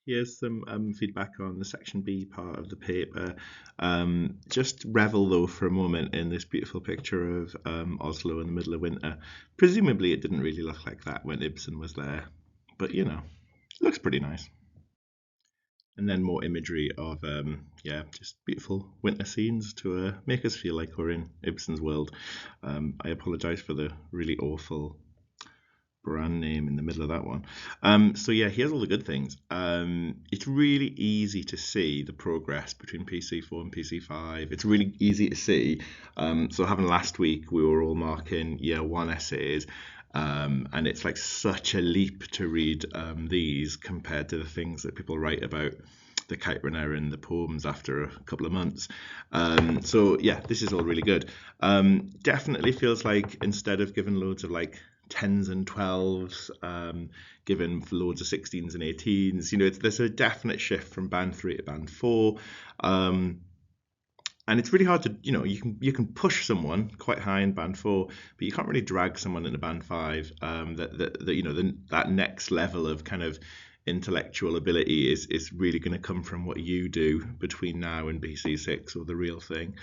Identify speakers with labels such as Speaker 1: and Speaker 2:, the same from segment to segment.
Speaker 1: here's some feedback on the section B part of the paper. Just revel though for a moment in this beautiful picture of Oslo in the middle of winter. Presumably it didn't really look like that when Ibsen was there, but you know, it looks pretty nice. And then more imagery of yeah, just beautiful winter scenes to make us feel like we're in Ibsen's world. I apologise for the really awful brand name in the middle of that one. So yeah, here's all the good things. It's really easy to see the progress between PC4 and PC5. It's really easy to see. So having last week, we were all marking year one essays. And it's like such a leap to read these compared to the things that people write about the kite runner and the poems after a couple of months. So yeah, this is all really good. Definitely feels like instead of giving loads of like 10s and 12s, given loads of 16s and 18s, there's a definite shift from band 3 to band 4. And it's really hard to, you can push someone quite high in band 4, but you can't really drag someone into band 5. That next level of kind of intellectual ability is really going to come from what you do between now and PC6 or the real thing.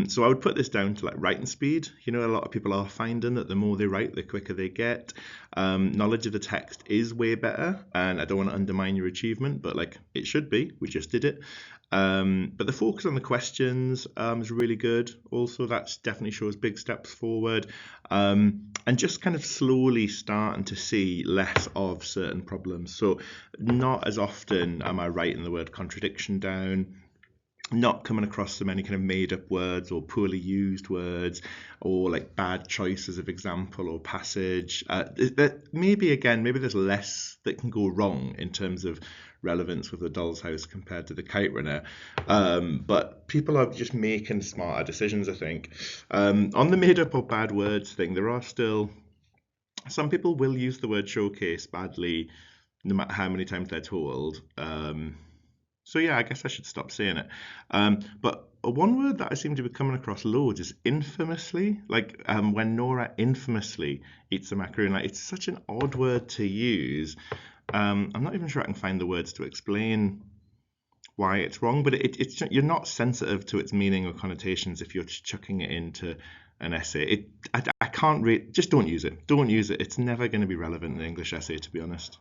Speaker 1: So I would put this down to like writing speed. A lot of people are finding that the more they write, the quicker they get. Knowledge of the text is way better, and I don't want to undermine your achievement, but like it should be. We just did it. But the focus on the questions is really good. Also, that definitely shows big steps forward. And just kind of slowly starting to see less of certain problems. So not as often am I writing the word contradiction down, not coming across so many kind of made up words or poorly used words or like bad choices of example or passage. Maybe there's less that can go wrong in terms of relevance with the Doll's House compared to the Kite Runner. But people are just making smarter decisions, I think. On the made up or bad words thing, there are still some people will use the word showcase badly no matter how many times they're told. So yeah, I guess I should stop saying it. But one word that I seem to be coming across loads is infamously. Like when Nora infamously eats a macaroon. Like it's such an odd word to use. I'm not even sure I can find the words to explain why it's wrong, but you're not sensitive to its meaning or connotations if you're chucking it into an essay. I can't read. Just don't use it. Don't use it. It's never going to be relevant in an English essay, to be honest.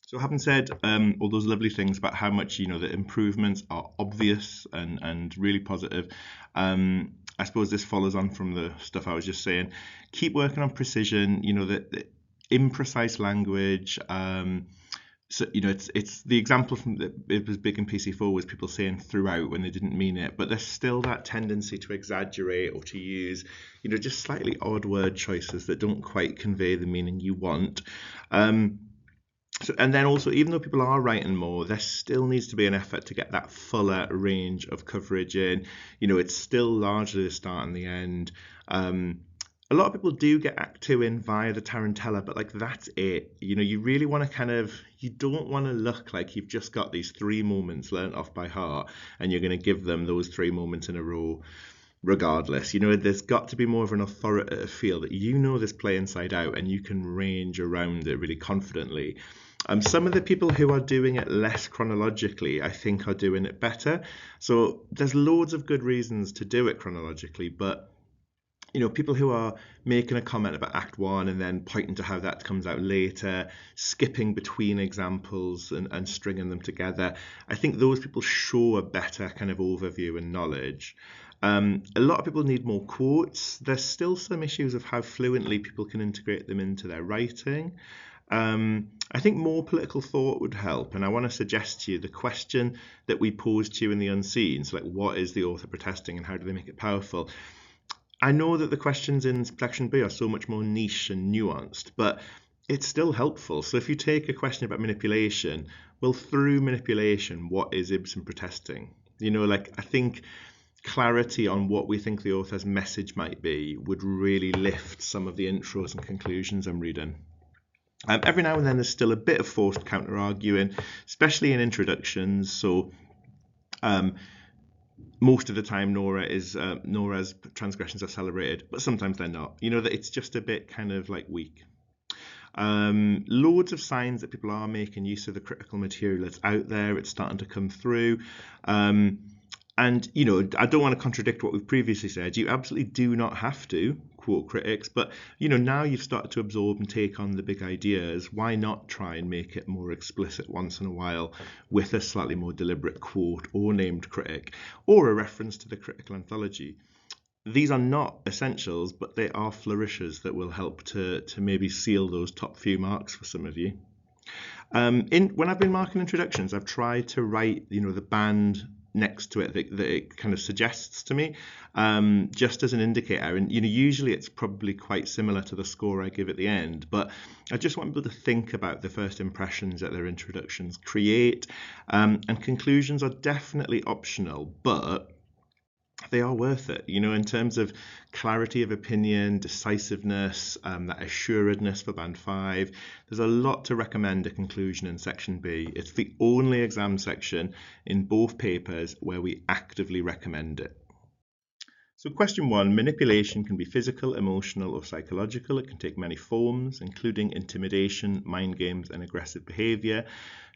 Speaker 1: So having said all those lovely things about how much the improvements are obvious and really positive, I suppose this follows on from the stuff I was just saying. Keep working on precision. The imprecise language. So it's the example from it was big in PC4 was people saying throughout when they didn't mean it, but there's still that tendency to exaggerate or to use just slightly odd word choices that don't quite convey the meaning you want. So, and then also, even though people are writing more, there still needs to be an effort to get that fuller range of coverage in. It's still largely the start and the end. A lot of people do get Act 2 in via the Tarantella, but like that's it. You really want to you don't want to look like you've just got these 3 moments learnt off by heart and you're going to give them those 3 moments in a row regardless. There's got to be more of an authoritative feel that this play inside out and you can range around it really confidently. Some of the people who are doing it less chronologically, I think, are doing it better. So there's loads of good reasons to do it chronologically, but people who are making a comment about Act 1 and then pointing to how that comes out later, skipping between examples and stringing them together, I think those people show a better kind of overview and knowledge. A lot of people need more quotes. There's still some issues of how fluently people can integrate them into their writing. I think more political thought would help, and I want to suggest to you the question that we posed to you in the unseen. So, like, what is the author protesting, and how do they make it powerful? I know that the questions in section B are so much more niche and nuanced, but it's still helpful. So, if you take a question about manipulation, well, through manipulation, what is Ibsen protesting? I think clarity on what we think the author's message might be would really lift some of the intros and conclusions I'm reading. Every now and then there's still a bit of forced counter-arguing, especially in introductions. So most of the time Nora's transgressions are celebrated, but sometimes they're not. That it's just a bit kind of like weak. Loads of signs that people are making use of the critical material that's out there. It's starting to come through. And, you know, I don't want to contradict what we've previously said. You absolutely do not have to quote critics, but, you know, now you've started to absorb and take on the big ideas. Why not try and make it more explicit once in a while with a slightly more deliberate quote or named critic or a reference to the critical anthology? These are not essentials, but they are flourishes that will help to maybe seal those top few marks for some of you. When I've been marking introductions, I've tried to write, you know, the band next to it that it kind of suggests to me, just as an indicator. And, you know, usually it's probably quite similar to the score I give at the end, but I just want people to think about the first impressions that their introductions create. And conclusions are definitely optional, but they are worth it, you know, in terms of clarity of opinion, decisiveness, that assuredness for Band 5. There's a lot to recommend a conclusion in Section B. It's the only exam section in both papers where we actively recommend it. So question 1, manipulation can be physical, emotional, or psychological. It can take many forms, including intimidation, mind games, and aggressive behaviour.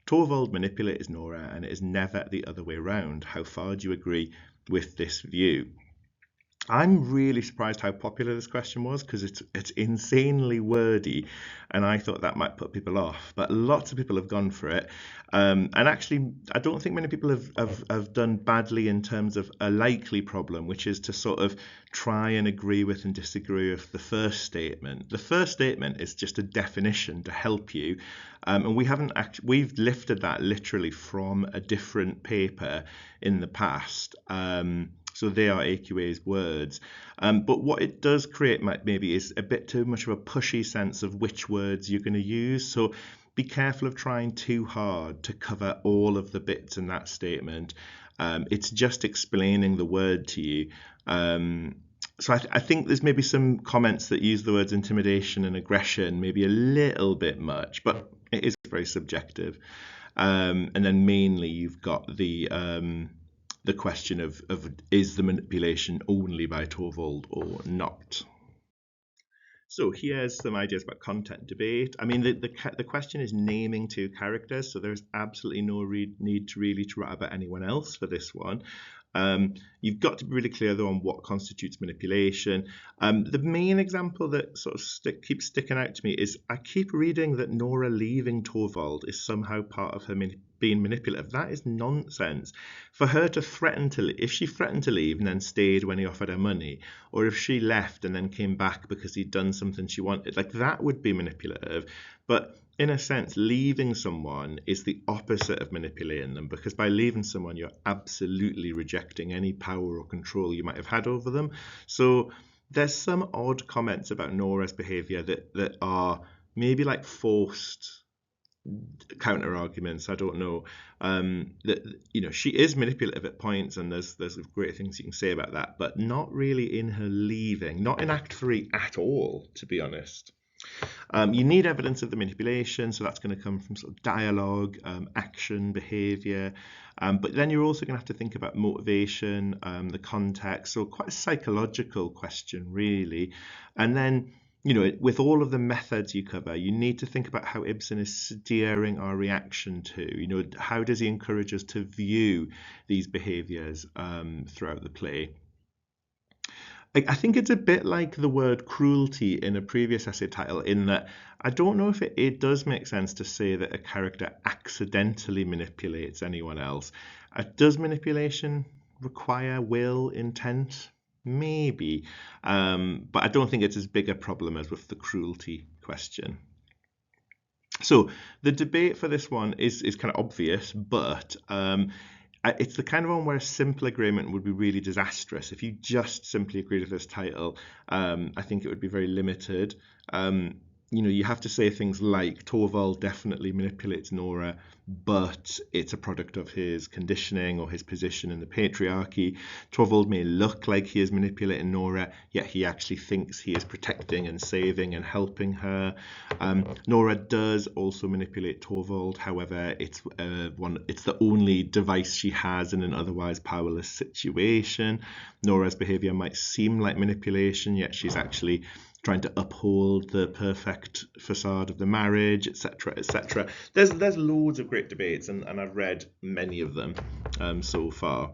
Speaker 1: Torvald manipulates Nora, and it is never the other way around. How far do you agree with this view? I'm really surprised how popular this question was, because it's insanely wordy, and I thought that might put people off. But lots of people have gone for it, and actually, I don't think many people have done badly in terms of a likely problem, which is to sort of try and agree with and disagree with the first statement. The first statement is just a definition to help you, and we've lifted that literally from a different paper in the past. So they are AQA's words. But what it does create maybe is a bit too much of a pushy sense of which words you're going to use. So be careful of trying too hard to cover all of the bits in that statement. It's just explaining the word to you. So I think there's maybe some comments that use the words intimidation and aggression, maybe a little bit much, but it is very subjective. And then mainly you've got the question of is the manipulation only by Torvald or not? So here's some ideas about content debate. I mean, the question is naming two characters, so there's absolutely no need to really write about anyone else for this one. You've got to be really clear, though, on what constitutes manipulation. The main example that sort of keeps sticking out to me is I keep reading that Nora leaving Torvald is somehow part of her being manipulative. That is nonsense. For her to threaten if she threatened to leave and then stayed when he offered her money, or if she left and then came back because he'd done something she wanted, like that would be manipulative. But in a sense, leaving someone is the opposite of manipulating them, because by leaving someone, you're absolutely rejecting any power or control you might have had over them. So there's some odd comments about Nora's behaviour that are maybe like forced counter arguments. I don't know. That, you know, she is manipulative at points, and there's great things you can say about that, but not really in her leaving, not in Act 3 at all, to be honest. You need evidence of the manipulation, so that's going to come from sort of dialogue, action, behaviour, but then you're also going to have to think about motivation, the context, so quite a psychological question, really. And then, you know, with all of the methods you cover, you need to think about how Ibsen is steering our reaction to, you know, how does he encourage us to view these behaviours throughout the play. I think it's a bit like the word cruelty in a previous essay title, in that I don't know if it does make sense to say that a character accidentally manipulates anyone else. Does manipulation require will, intent? Maybe, but I don't think it's as big a problem as with the cruelty question. So the debate for this one is kind of obvious, but it's the kind of one where a simple agreement would be really disastrous. If you just simply agreed with this title, I think it would be very limited. You know, you have to say things like Torvald definitely manipulates Nora, but it's a product of his conditioning or his position in the patriarchy. Torvald may look like he is manipulating Nora, yet he actually thinks he is protecting and saving and helping her. Nora does also manipulate Torvald, however, it's the only device she has in an otherwise powerless situation. Nora's behaviour might seem like manipulation, yet she's actually trying to uphold the perfect facade of the marriage, etc., etc. There's loads of great debates, and I've read many of them so far.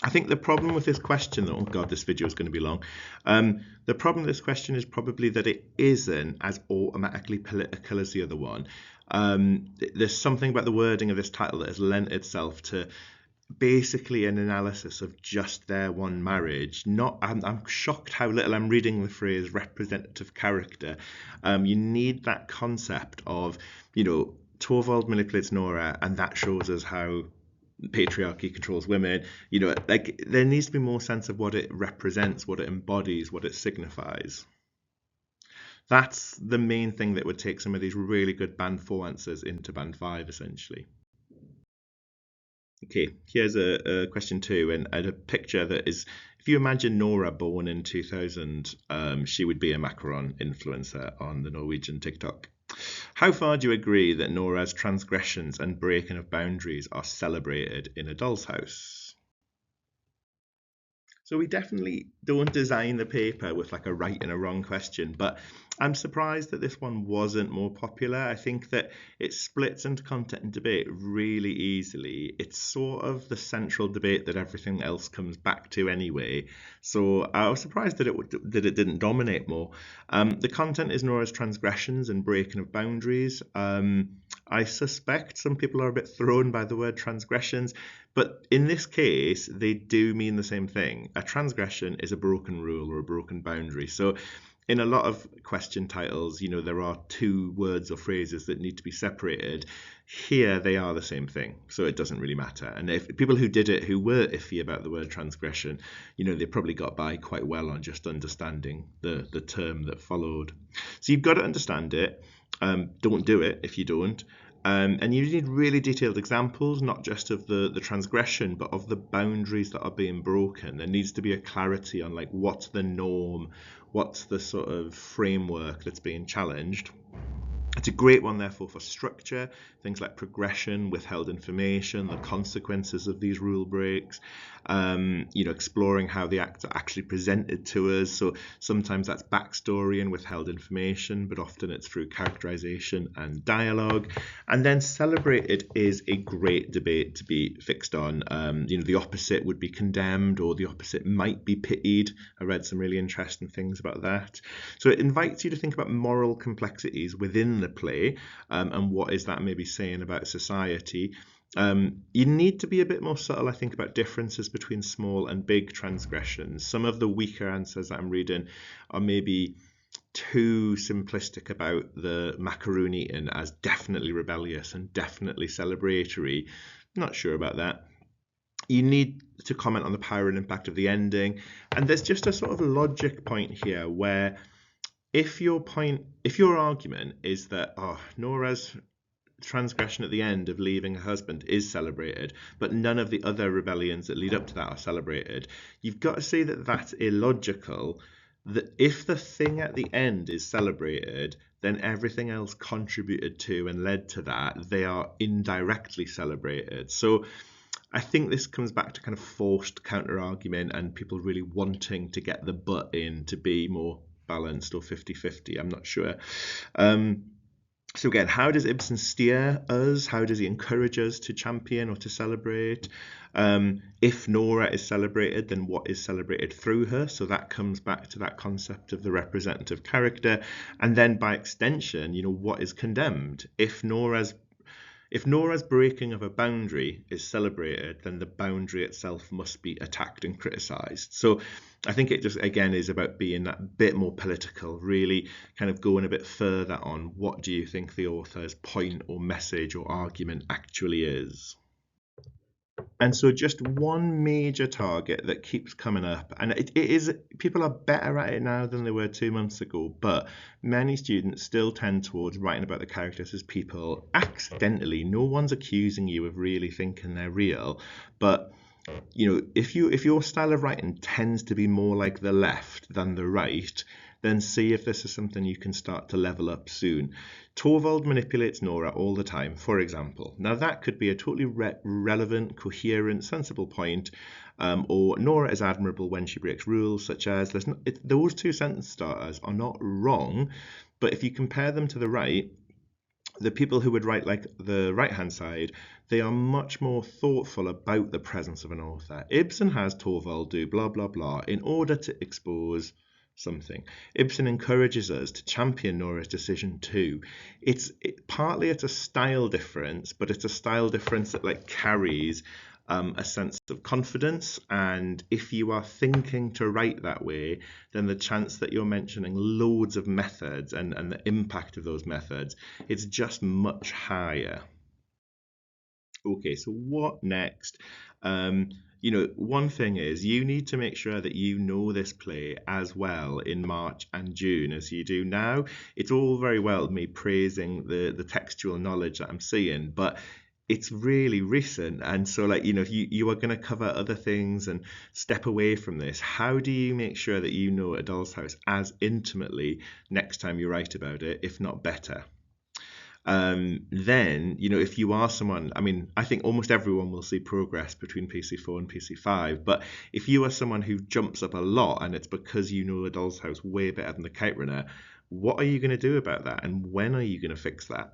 Speaker 1: I think the problem with this question, though, oh God, this video is going to be long. The problem with this question is probably that it isn't as automatically political as the other one. There's something about the wording of this title that has lent itself to basically an analysis of just their one marriage. I'm shocked how little I'm reading the phrase representative character. You need that concept of, Torvald manipulates Nora, and that shows us how patriarchy controls women. Like, there needs to be more sense of what it represents, what it embodies, what it signifies. That's the main thing that would take some of these really good band 4 answers into band 5, essentially. Okay, here's a question 2, and a picture that is, if you imagine Nora born in 2000, she would be a Macron influencer on the Norwegian TikTok. How far do you agree that Nora's transgressions and breaking of boundaries are celebrated in A Doll's House? So we definitely don't design the paper with like a right and a wrong question, but I'm surprised that this one wasn't more popular. I think that it splits into content and debate really easily. It's sort of the central debate that everything else comes back to anyway. So I was surprised that it didn't dominate more. The content is Nora's transgressions and breaking of boundaries. I suspect some people are a bit thrown by the word transgressions, but in this case, they do mean the same thing. A transgression is a broken rule or a broken boundary. So in a lot of question titles, there are two words or phrases that need to be separated. Here, they are the same thing, so it doesn't really matter. And if people who did it who were iffy about the word transgression, they probably got by quite well on just understanding the term that followed. So you've got to understand it. Don't do it if you don't. And you need really detailed examples, not just of the transgression, but of the boundaries that are being broken. There needs to be a clarity on like what's the norm, what's the sort of framework that's being challenged. It's a great one, therefore, for structure, things like progression, withheld information, the consequences of these rule breaks, exploring how the acts are actually presented to us. So sometimes that's backstory and withheld information, but often it's through characterization and dialogue. And then celebrated is a great debate to be fixed on. The opposite would be condemned, or the opposite might be pitied. I read some really interesting things about that. So it invites you to think about moral complexities within the play, and what is that maybe saying about society. You need to be a bit more subtle, I think, about differences between small and big transgressions. Some of the weaker answers that I'm reading are maybe too simplistic about the macaroon eating as definitely rebellious and definitely celebratory. Not sure about that. You need to comment on the power and impact of the ending. And there's just a sort of logic point here where if your argument is that Nora's transgression at the end of leaving her husband is celebrated, but none of the other rebellions that lead up to that are celebrated, you've got to say that that's illogical. That if the thing at the end is celebrated, then everything else contributed to and led to that, they are indirectly celebrated. So I think this comes back to kind of forced counter argument and people really wanting to get the but in to be more balanced or 50-50. I'm not sure. So again, how does Ibsen steer us? How does he encourage us to champion or to celebrate? If Nora is celebrated, then what is celebrated through her? So that comes back to that concept of the representative character. And then by extension, what is condemned? If Nora's breaking of a boundary is celebrated, then the boundary itself must be attacked and criticised. So I think it just, again, is about being that bit more political, really kind of going a bit further on what do you think the author's point or message or argument actually is. And so just one major target that keeps coming up, and it is, people are better at it now than they were 2 months ago, but many students still tend towards writing about the characters as people accidentally. No one's accusing you of really thinking they're real, but if your style of writing tends to be more like the left than the right, then see if this is something you can start to level up soon. Torvald manipulates Nora all the time, for example. Now that could be a totally relevant, coherent, sensible point, or Nora is admirable when she breaks rules, such as those two sentence starters are not wrong, but if you compare them to the right, the people who would write like the right-hand side, they are much more thoughtful about the presence of an author. Ibsen has Torvald do blah, blah, blah in order to expose something. Ibsen encourages us to champion Nora's decision too. Partly it's a style difference, but it's a style difference that like carries a sense of confidence. And if you are thinking to write that way, then the chance that you're mentioning loads of methods and the impact of those methods, it's just much higher. Okay, so what next? One thing is you need to make sure that you know this play as well in March and June as you do now. It's all very well me praising the textual knowledge that I'm seeing, but it's really recent. And so if you are going to cover other things and step away from this, how do you make sure that you know A Doll's House as intimately next time you write about it, if not better? Then, if you are someone, I think almost everyone will see progress between PC4 and PC5, but if you are someone who jumps up a lot and it's because you know A Doll's House way better than the Kite Runner, what are you going to do about that? And when are you going to fix that?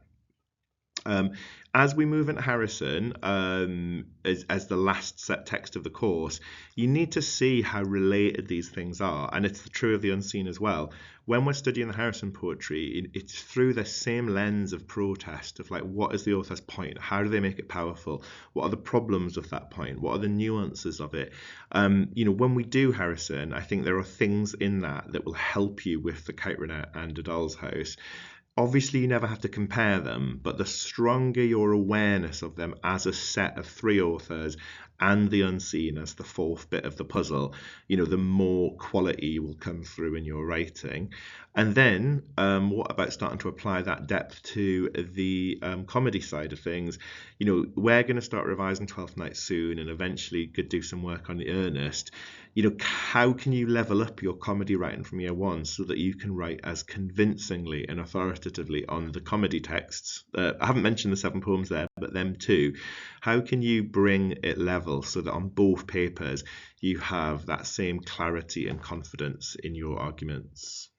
Speaker 1: As we move into Harrison, as the last set text of the course, you need to see how related these things are, and it's true of the unseen as well. When we're studying the Harrison poetry, it's through the same lens of protest, of like, what is the author's point? How do they make it powerful? What are the problems of that point? What are the nuances of it? When we do Harrison, I think there are things in that will help you with the Kite Runner and A Doll's House. Obviously, you never have to compare them, but the stronger your awareness of them as a set of three authors and the unseen as the fourth bit of the puzzle, the more quality will come through in your writing. And then what about starting to apply that depth to the comedy side of things? We're going to start revising 12th Night soon and eventually could do some work on the Ernest. How can you level up your comedy writing from year one so that you can write as convincingly and authoritatively on the comedy texts? I haven't mentioned the 7 poems there, but them too. How can you bring it level so that on both papers you have that same clarity and confidence in your arguments?